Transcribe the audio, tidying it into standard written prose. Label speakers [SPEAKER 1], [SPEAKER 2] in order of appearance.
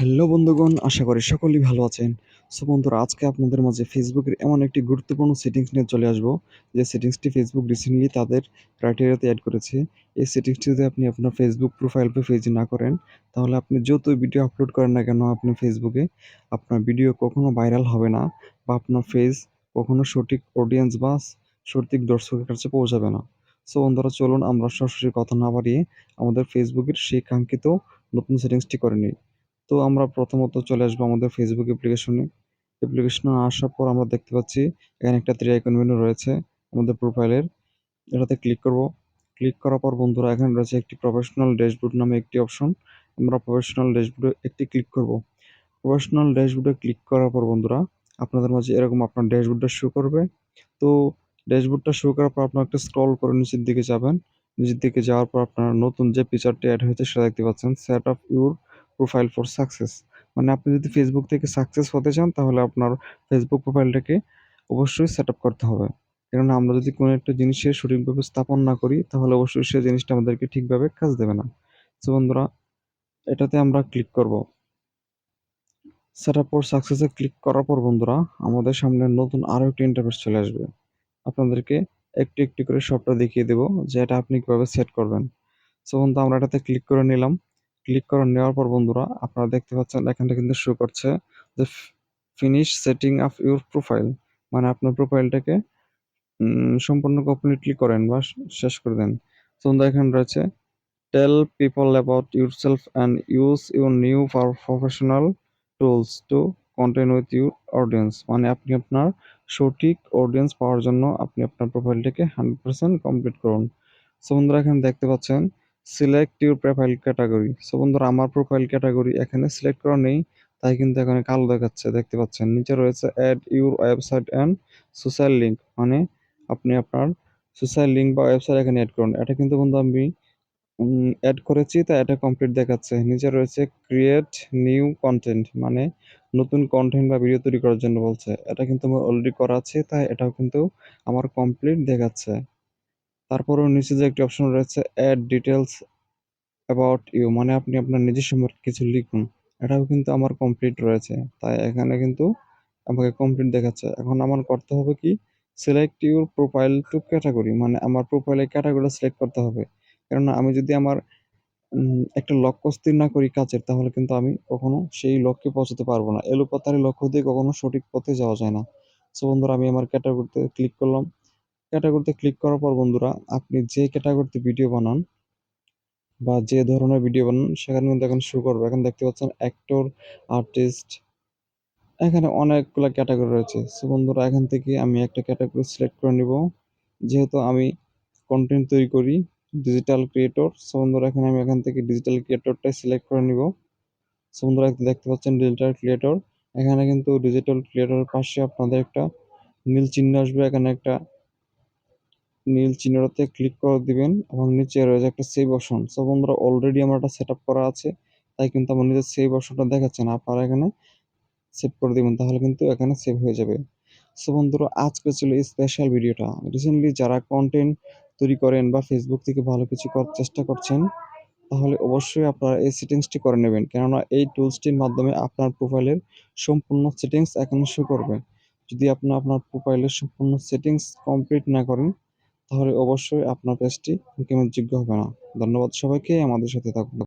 [SPEAKER 1] Hello বন্ধুগণ, আশা করি সকলেই ভালো আছেন। সো বন্ধুরা, আজকে আপনাদের মাঝে ফেসবুকের এমন একটি গুরুত্বপূর্ণ সেটিংস নিয়ে চলে আসবো, যে সেটিংসটি ফেসবুক রিসেন্টলি তাদের ক্রাইটেরিয়াতে এড করেছে। এই সেটিংসটি যদি আপনি আপনার ফেসবুক প্রোফাইল বা পেজে না করেন, তাহলে আপনি যতই ভিডিও আপলোড করেন না কেন আপনি ফেসবুকে, আপনার ভিডিও কখনো ভাইরাল হবে না, বা আপনার পেজ কখনো সঠিক অডিয়েন্স বা সঠিক দর্শকের কাছে পৌঁছাবে না। সো বন্ধুরা, চলুন আমরা সরাসরি কথা না বাড়িয়ে আমাদের ফেসবুকের সেই কাঙ্ক্ষিত নতুন সেটিংসটি করে নিই। তো আমরা প্রথমত চলে আসবো আমাদের ফেসবুক অ্যাপ্লিকেশনে। অ্যাপ্লিকেশনে আসার পর আমরা দেখতে পাচ্ছি এখানে একটা 3 আইকন মেনু রয়েছে আমাদের প্রোফাইলের। এটাতে ক্লিক করব। ক্লিক করার পর বন্ধুরা, এখানে রয়েছে একটি প্রফেশনাল ড্যাশবোর্ড নামে একটি অপশন। আমরা প্রফেশনাল ড্যাশবোর্ডে একটি ক্লিক করব। প্রফেশনাল ড্যাশবোর্ডে ক্লিক করার পর বন্ধুরা, আপনাদের মাঝে এরকম আপনার ড্যাশবোর্ডটা শো করবে। তো ড্যাশবোর্ডটা শো করার পর আপনারা একটু স্ক্রল করে নিচের দিকে যাবেন। নিচের দিকে যাওয়ার পর আপনারা নতুন যে ফিচারটি এড হয়েছে সেটা দেখতে পাচ্ছেন, set up your profile for success. মানে আপনি যদি ফেসবুক থেকে সাকসেস হতে চান, তাহলে আপনার ফেসবুক প্রোফাইলটাকে অবশ্যই সেট আপ করতে হবে। কেননা আমরা যদি কোনো একটা জিনিসের সঠিকভাবে স্থাপন না করি, তাহলে অবশ্যই সেই জিনিসটা আমাদেরকে ঠিকভাবে কাজ দেবে না। তো বন্ধুরা, এটাতে আমরা ক্লিক করব। সেটআপ ফর সাকসেসে ক্লিক করার পর বন্ধুরা, আমাদের সামনে নতুন আরো একটি ইন্টারফেস চলে আসবে। আপনাদেরকে একটু একটু করে সবটা দেখিয়ে দেব যে এটা আপনি কিভাবে সেট করবেন। সো বন্ধু, আমরা এটাতে ক্লিক করে নিলাম। ক্লিক করে নেওয়ার পর বন্ধুরা, আপনারা দেখতে পাচ্ছেন এখানটা কিন্তু শো করছে যে finish setting up your profile. মানে আপনার প্রোফাইলটাকে সম্পূর্ণ কমপ্লিটলি করেন বা শেষ করে দেন। তো বন্ধুরা, এখানে রয়েছে tell people about yourself and use your new professional tools to content with your audience. মানে আপনি আপনার সঠিক অডিয়েন্স পাওয়ার জন্য আপনি আপনার প্রোফাইলটাকে 100% কমপ্লিট করুন। সো বন্ধুরা, এখানে দেখতে পাচ্ছেন select your profile category. So বন্ধুরা, আমার প্রোফাইল ক্যাটাগরি এখানে সিলেক্ট করা নেই, তাই কিন্তু এখানে কালো দেখাচ্ছে, দেখতে পাচ্ছেন। নিচে রয়েছে add your website and social link. মানে আপনি আপনার সোশ্যাল লিঙ্ক বা ওয়েবসাইট এখানে অ্যাড করুন। এটা কিন্তু বন্ধু আমি এড করেছি, তাই এটা কমপ্লিট দেখাচ্ছে। নিচে রয়েছে ক্রিয়েট নিউ কন্টেন্ট, মানে নতুন কন্টেন্ট বা ভিডিও তৈরি করার জন্য বলছে। এটা কিন্তু আমার অলরেডি করা আছে, তাই এটাও কিন্তু আমার কমপ্লিট দেখাচ্ছে। তারপরেও নিচে যে একটি অপশন রয়েছে অ্যাড ডিটেলস অ্যাবাউট ইউ, মানে আপনি আপনার নিজের সম্পর্কে কিছু লিখুন। এটাও কিন্তু আমার কমপ্লিট রয়েছে, তাই এখানে কিন্তু আমাকে কমপ্লিট দেখাচ্ছে। এখন আমার করতে হবে কি, select your profile to category, মানে আমার প্রোফাইলের ক্যাটাগরি সিলেক্ট করতে হবে। কেননা আমি যদি আমার একটা লক্ষ্য স্থির না করি কাজের, তাহলে কিন্তু আমি কখনো সেই লক্ষ্যে পৌঁছাতে পারবো না। এলোপাতাড়ি লক্ষ্য দিয়ে কখনো সঠিক পথে যাওয়া যায় না। সো বন্ধুরা, আমি আমার ক্যাটাগরিতে ক্লিক করলাম। ক্যাটাগরিতে ক্লিক করার পর বন্ধুরা, আপনি যে ক্যাটাগরিতে ভিডিও বানান বা যে ধরনের ভিডিও বানান, সেখানে কিন্তু এখন শো করবে। এখন দেখতে পাচ্ছেন অ্যাক্টর, আর্টিস্ট, এখানে অনেকগুলা ক্যাটাগরি রয়েছে। সো বন্ধুরা, এখান থেকে আমি একটা ক্যাটাগরি সিলেক্ট করে নিব। যেহেতু আমি কন্টেন্ট তৈরি করি, ডিজিটাল ক্রিয়েটর। সো বন্ধুরা, আমি এখান থেকে ডিজিটাল ক্রিয়েটরটাই সিলেক্ট করে নিব। সো বন্ধুরা, দেখতে পাচ্ছেন ডিজিটাল ক্রিয়েটর। এখানে কিন্তু ডিজিটাল ক্রিয়েটরের পাশে আপনাদের একটা নীল চিহ্ন আসবে। এখানে একটা নীল চিহ্নটাতে ক্লিক করে দিবেন এবং নিচে রয়েছে একটা সেভ অপশন। সো বন্ধুরা, অলরেডি আমার এটা সেট আপ করা আছে, তাই কিন্তু আমার নিজের সেভ অপশনটা দেখাচ্ছে না। আপনারা এখানে সেভ করে দিবেন, তাহলে কিন্তু এখানে সেভ হয়ে যাবে। সো বন্ধুরা, আজকে ছিল এই স্পেশাল ভিডিওটা। রিসেন্টলি যারা কন্টেন্ট তৈরি করেন বা ফেসবুক থেকে ভালো কিছু করার চেষ্টা করছেন, তাহলে অবশ্যই আপনারা এই সেটিংসটি করে নেবেন। কেননা এই টুলসটির মাধ্যমে আপনার প্রোফাইলের সম্পূর্ণ সেটিংস এখানে শো করবে। যদি আপনি আপনার প্রোফাইলের সম্পূর্ণ সেটিংস কমপ্লিট না করেন, তাহলে অবশ্যই আপনার পেজটি ইনকামের যোগ্য হবে না। ধন্যবাদ সবাইকে, আমাদের সাথে থাকুন।